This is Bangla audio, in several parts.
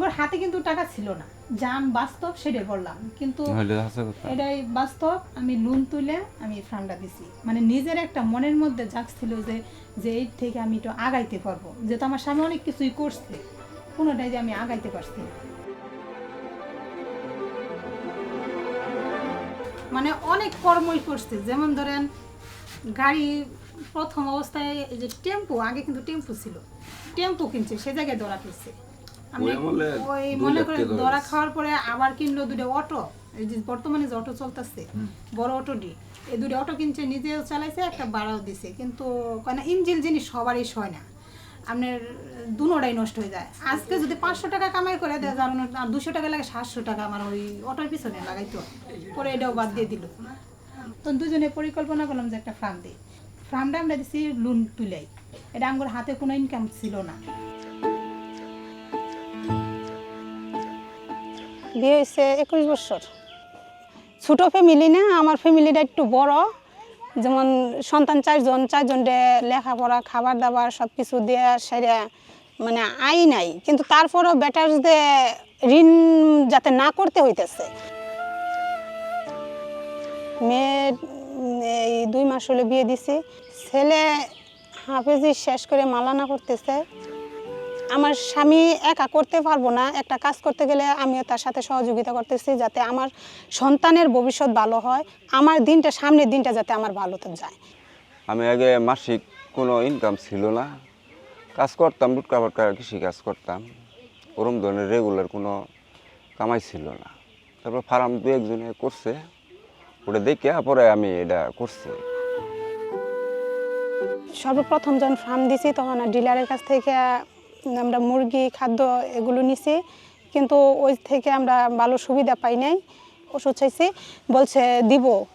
আমার হাতে কিন্তু টাকা ছিল না, জান বাস্তব সেটাই বললাম, কিন্তু এটাই বাস্তব। আমি লোন তুলে আমি ফান্ডটা দিছি, মানে নিজের একটা মনের মধ্যে জাগছিল যে এই থেকে আমি একটু আগাইতে পারবো, যেহেতু আমার স্বামী অনেক কিছুই করছে, কোনোটাই যে আমি আগাইতে পারছি না। মানে অনেক কর্মই করছে, যেমন ধরেন গাড়ি প্রথম অবস্থায় এই যে টেম্পো, আগে কিন্তু টেম্পো ছিল, টেম্পো কিনছে, সে জায়গায় ধরা পড়ছে। আমি ওই মনে করে ধরা খাওয়ার পরে আবার কিনলো দুটো অটো, এই যে বর্তমানে যে অটো চলতেছে বড় অটোটি, এই দুটো অটো কিনছে, নিজেও চালাইছে, একটা ভাড়াও দিছে, কিন্তু কেন ইঞ্জিন জিনিস সবারই সয় না, আপনার দুটোটাই নষ্ট হয়ে যায়। আজকে যদি 500 টাকা কামাই করে দেয়, যার 200 টাকা লাগে, 700 টাকা আমার ওই অটোর পিছনে লাগাইতো, পরে এটাও বাদ দিয়ে দিল। তো দুজনে পরিকল্পনা করলাম যে একটা ফার্ম দিই। ফার্মটা আমরা দিচ্ছি লোন তুলেই, এটা আমার হাতে কোনো ইনকাম ছিল না। বিয়ে হয়েছে 21 বছর। ছোটো ফ্যামিলি না, আমার ফ্যামিলিটা একটু বড়, যেমন সন্তান চারজনরে লেখাপড়া খাবার দাবার সব কিছু দিয়ে সেটা মানে আয় নাই, কিন্তু তারপরেও বেটার যে ঋণ যাতে না করতে হইতেছে। মেয়ের এই 2 মাস হলে বিয়ে দিছি, ছেলে হাফেজি শেষ করে মালানা করতেছে। আমার স্বামী একা করতে পারবো না, একটা কাজ করতে গেলে আমিও তার সাথে সহযোগিতা করতেছি, যাতে আমার সন্তানের ভবিষ্যৎ ভালো হয়, আমার দিনটা সামনের দিনটা যাতে আমার ভালো যায়। আমি আগে মাসিক কোনো ইনকাম ছিল না, কাজ করতাম, টুটকা ফাটকা কৃষি কাজ করতাম, ওরম ধরনের রেগুলার কোনো কামাই ছিল না। তারপর ফার্ম 2-1 জনে করছে, ওটা দেখে পরে আমি এটা করছি। সর্বপ্রথম যখন ফার্ম দিছি তখন ডিলারের কাছ থেকে আমরা মুরগি খাদ্য এগুলো নিছি, কিন্তু ওই থেকে আমরা ভালো সুবিধা পাই নাই। ওষুধ চাইছি, বলছে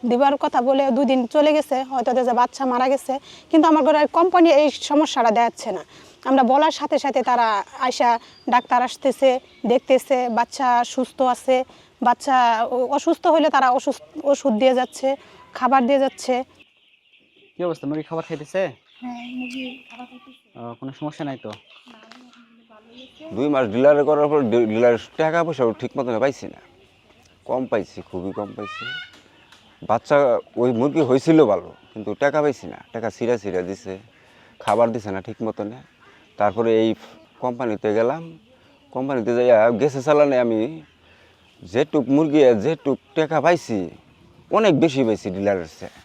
দিবার কথা বলে 2 দিন চলে গেছে, হয়তো যে বাচ্চা মারা গেছে, কিন্তু আমার ঘরে কোম্পানি এই সমস্যাটা দেখাচ্ছে না। আমরা বলার সাথে সাথে তারা আয়সা ডাক্তার আসতেছে, দেখতেছে বাচ্চা সুস্থ আছে, বাচ্চা অসুস্থ হলে তারা ওষুধ দিয়ে যাচ্ছে, খাবার দিয়ে যাচ্ছে। কি অবস্থা, মুরগি খাবার খাইতেছে? হ্যাঁ, মুরগি খাবার খাইতেছে, কোনো সমস্যা নাই তো? 2 মাস ডিলারে করার পর ডিলার টাকা পয়সা ঠিক মতন পাইছি না, কম পাইছি, খুবই কম পাইছি। বাচ্চা ওই মুরগি হয়েছিল ভালো, কিন্তু টাকা পাইছি না, টাকা ছিঁড়া দিছে, খাবার দিছে না ঠিক মতনে। তারপরে এই কোম্পানিতে গেলাম, কোম্পানিতে যাইয়া গেছে চালানে আমি যেটুক মুরগি যেটুক টাকা পাইছি অনেক বেশি পাইছি ডিলারের চেয়ে।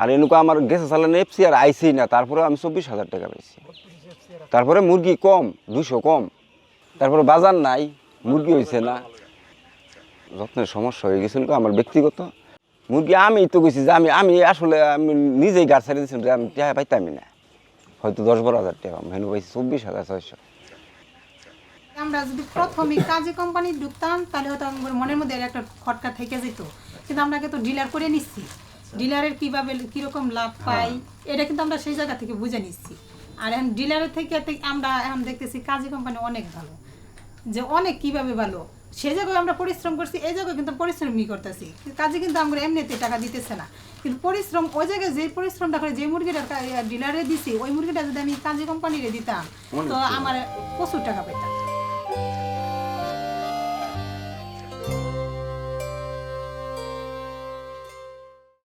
আর এনেকুৱা আমার গেছে চালানে এফসি আর আইসি না, তারপরে আমি 24,000 টাকা পাইছি। তারপরে মুরগি কম, 200 কম, তারপরে বাজার নাই, মুরগি হয়েছে না, যত্নের সমস্যা হয়ে গেছিল আমার ব্যক্তিগত। মুরগি আমি তো কইছি যে আমি আসলে আমি নিজেই গাছ ছাড়িয়ে দিয়েছিলাম যে আমি টাকা পাইতামই না, হয়তো 10-12,000 টাকা, মেনু পাইছি 24,600। আমরা যদি প্রথমে কাজে কোম্পানি ঢুকতাম তাহলে হয়তো আমার মনের মধ্যে একটা খটকা থেকে যেত, কিন্তু আমরা তো ডিলার করে নিচ্ছি, ডিলারের কীভাবে কীরকম লাভ পাই এটা কিন্তু আমরা সেই জায়গা থেকে বুঝে নিচ্ছি। আর এখন ডিলারের থেকে আমরা এখন দেখতেছি কাজী কোম্পানি অনেক ভালো, যে অনেক কীভাবে ভালো, সে জায়গায় আমরা পরিশ্রম করছি, এই জায়গায় কিন্তু পরিশ্রমই করতেছি, কাজে কিন্তু আমরা এমনিতে টাকা দিতেছে না, কিন্তু পরিশ্রম ওই জায়গায় যে পরিশ্রমটা করে যে মুরগিটা ডিলারে দিছি, ওই মুরগিটা যদি আমি কাজী কোম্পানিরে দিতাম তো আমার প্রচুর টাকা পেতাম।